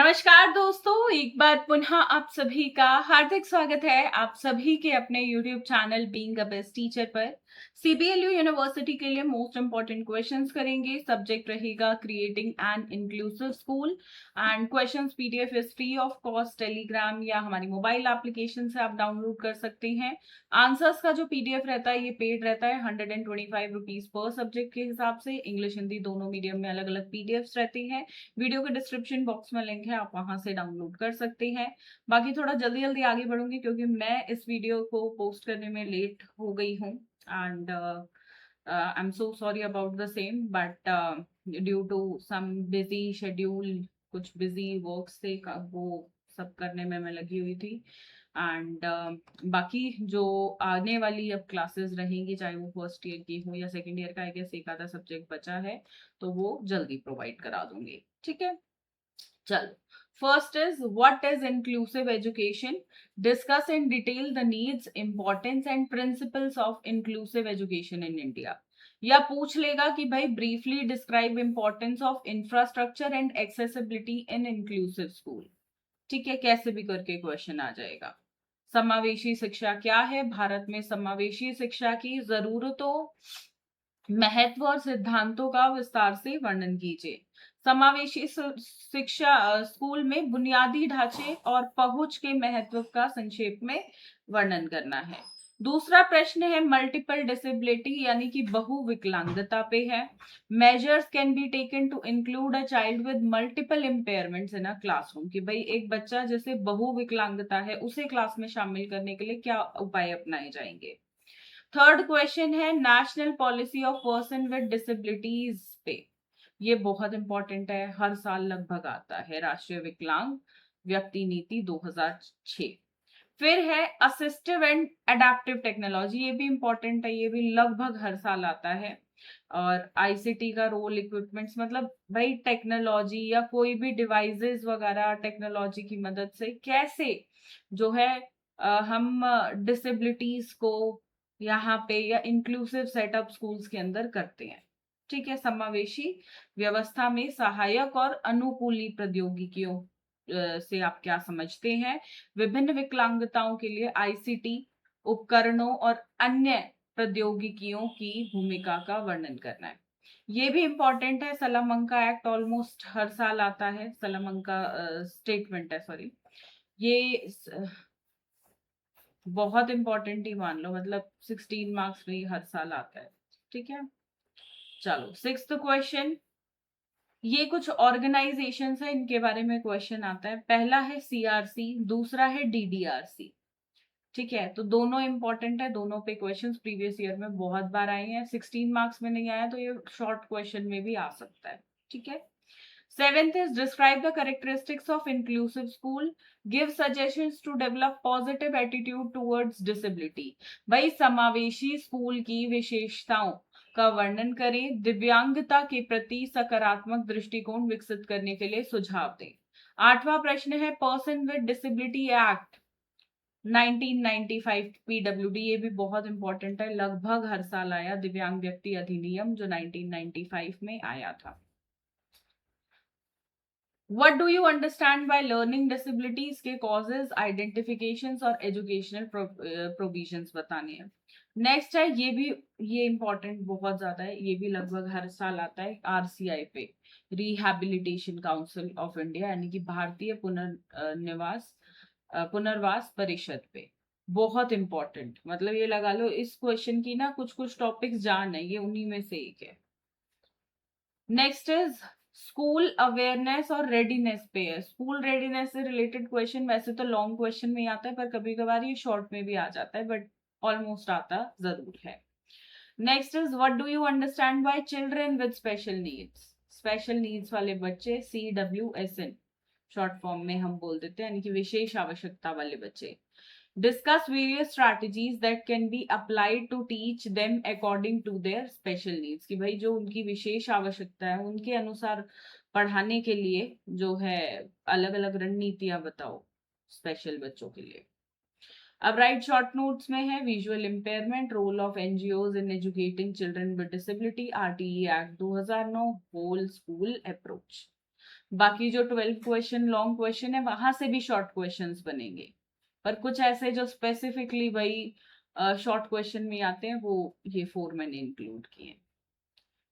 नमस्कार दोस्तों, एक बार पुनः आप सभी का हार्दिक स्वागत है आप सभी के अपने YouTube channel being a best teacher पर। CBLU यूनिवर्सिटी के लिए मोस्ट इंपॉर्टेंट क्वेश्चंस करेंगे। सब्जेक्ट रहेगा creating an inclusive school and questions PDF is free of cost. Telegram या हमारी मोबाइल एप्लीकेशन से आप डाउनलोड कर सकते हैं। आंसर्स का जो PDF रहता है ये पेड रहता है, 125 रुपीज पर सब्जेक्ट के हिसाब से। इंग्लिश हिंदी दोनों मीडियम में अलग अलग PDFs रहते हैं। वीडियो के डिस्क्रिप्शन बॉक्स में लिंक है, आप वहां से डाउनलोड कर सकते हैं। बाकी थोड़ा जल्दी जल्दी आगे बढ़ूंगी क्योंकि मैं इस वीडियो को पोस्ट करने में लेट हो गई हूँ and I am so sorry about the same, but due to some busy schedule, कुछ बिजी वर्क से वो सब करने में मैं लगी हुई थी। एंड बाकी जो आने वाली अब क्लासेस रहेंगी, चाहे वो फर्स्ट ईयर की हो या सेकेंड ईयर का, आई गेस एक आधा सब्जेक्ट बचा है तो वो जल्दी प्रोवाइड करा दूंगी। ठीक है, चलो। First is what is inclusive education. Discuss in detail the needs, importance and principles of inclusive education in India. या पूछ लेगा कि भाई briefly describe importance of infrastructure and accessibility in inclusive school. ठीक है, कैसे भी करके क्वेश्चन आ जाएगा। समावेशी शिक्षा क्या है, भारत में समावेशी शिक्षा की जरूरतों, महत्व और सिद्धांतों का विस्तार से वर्णन कीजिए। समावेशी शिक्षा स्कूल में बुनियादी ढांचे और पहुंच के महत्व का संक्षेप में वर्णन करना है। दूसरा प्रश्न है मल्टीपल डिसेबिलिटी यानी कि बहुविकलांगता पे है। Measures can be taken to include a child with multiple impairments in a classroom. कि भाई एक बच्चा जैसे बहुविकलांगता है उसे क्लास में शामिल करने के लिए क्या उपाय अपनाए जाएंगे। थर्ड क्वेश्चन है national policy of person with disabilities पे। ये बहुत इंपॉर्टेंट है, हर साल लगभग आता है, राष्ट्रीय विकलांग व्यक्ति नीति 2006। फिर है असिस्टिव एंड अडेप्टिव टेक्नोलॉजी, ये भी इंपॉर्टेंट है, ये भी लगभग हर साल आता है। और ICT का रोल, इक्विपमेंट्स, मतलब भाई टेक्नोलॉजी या कोई भी डिवाइसेस वगैरह टेक्नोलॉजी की मदद से कैसे जो है हम डिसेबिलिटीज को यहाँ पे या इंक्लूसिव सेटअप स्कूल्स के अंदर करते हैं। ठीक है, समावेशी व्यवस्था में सहायक और अनुकूली प्रौद्योगिकियों से आप क्या समझते हैं। विभिन्न विकलांगताओं के लिए ICT उपकरणों और अन्य प्रौद्योगिकियों की भूमिका का वर्णन करना है। ये भी इंपॉर्टेंट है, सलामंका एक्ट ऑलमोस्ट हर साल आता है, सलामंका स्टेटमेंट है, सॉरी। ये बहुत इंपॉर्टेंट ही मान लो, मतलब 16 मार्क्स में हर साल आता है। ठीक है, चलो सिक्स्थ क्वेश्चन। ये कुछ ऑर्गेनाइजेशंस है, इनके बारे में क्वेश्चन आता है। पहला है CRC, दूसरा है DDRC। ठीक है, तो दोनों इंपॉर्टेंट है, दोनों पे क्वेश्चंस प्रीवियस ईयर में बहुत बार आए हैं। 16 मार्क्स में नहीं आया तो ये शॉर्ट क्वेश्चन में भी आ सकता है। ठीक है, seventh is describe the characteristics of inclusive school, give suggestions to develop positive attitude towards disability. भाई समावेशी स्कूल की विशेषताओं का वर्णन करें, दिव्यांगता के प्रति सकारात्मक दृष्टिकोण विकसित करने के लिए सुझाव दें। आठवां प्रश्न है person with disability act 1995 PWD, ये भी बहुत इंपॉर्टेंट है, लगभग हर साल आया। दिव्यांग व्यक्ति अधिनियम जो 1995 में आया था। What do you understand by learning disabilities के causes, identifications और educational provisions बताने हैं। नेक्स्ट है, ये इंपॉर्टेंट बहुत ज्यादा है, ये भी लगभग हर साल आता है, RCI पे, रिहैबिलिटेशन काउंसिल ऑफ इंडिया यानी कि भारतीय पुनर्वास परिषद पे। बहुत इंपॉर्टेंट, मतलब ये लगा लो इस क्वेश्चन की ना कुछ कुछ टॉपिक्स जान है, ये उन्हीं में से एक है। नेक्स्ट इज स्कूल अवेयरनेस और रेडीनेस पे है। स्कूल रेडीनेस से रिलेटेड क्वेश्चन वैसे तो लॉन्ग क्वेश्चन में आता है, पर कभी कभार ये शॉर्ट में भी आ जाता है, बट ऑलमोस्ट आता जरूर है। Next is what do you understand by children with special needs. Special needs वाले बच्चे, CWSN शॉर्ट फॉर्म में हम बोल देते हैं, यानी कि विशेष आवश्यकता वाले बच्चे। Discuss various strategies that can be applied to teach them according to their special needs। कि भाई जो उनकी विशेष आवश्यकता है उनके अनुसार पढ़ाने के लिए जो है अलग अलग रणनीतियां बताओ स्पेशल बच्चों के लिए। अब राइट शॉर्ट नोट्स में है visual impairment, role of NGOs in educating children with disability, RTE act 2009, whole school approach. बाकी जो 12 क्वेश्चन लॉन्ग क्वेश्चन है वहां से भी शॉर्ट क्वेश्चंस बनेंगे, पर कुछ ऐसे जो स्पेसिफिकली भाई शॉर्ट क्वेश्चन में आते हैं वो ये 4 मैंने इंक्लूड किए।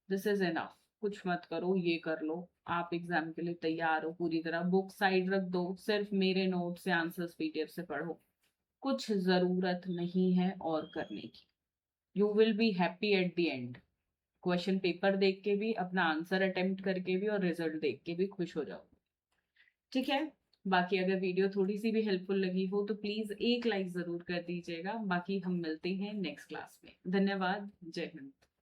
दिस इज इनफ, कुछ मत करो, ये कर लो, आप एग्जाम के लिए तैयार हो पूरी तरह। बुक साइड रख दो, सिर्फ मेरे नोट से आंसर्स पीडीएफ से पढ़ो, कुछ जरूरत नहीं है और करने की। You will be happy at the end. Question paper देख के भी, अपना आंसर अटेम्प्ट करके भी और रिजल्ट देख के भी खुश हो जाओ। ठीक है, बाकी अगर वीडियो थोड़ी सी भी हेल्पफुल लगी हो तो प्लीज एक लाइक जरूर कर दीजिएगा। बाकी हम मिलते हैं नेक्स्ट क्लास में। धन्यवाद, जय हिंद।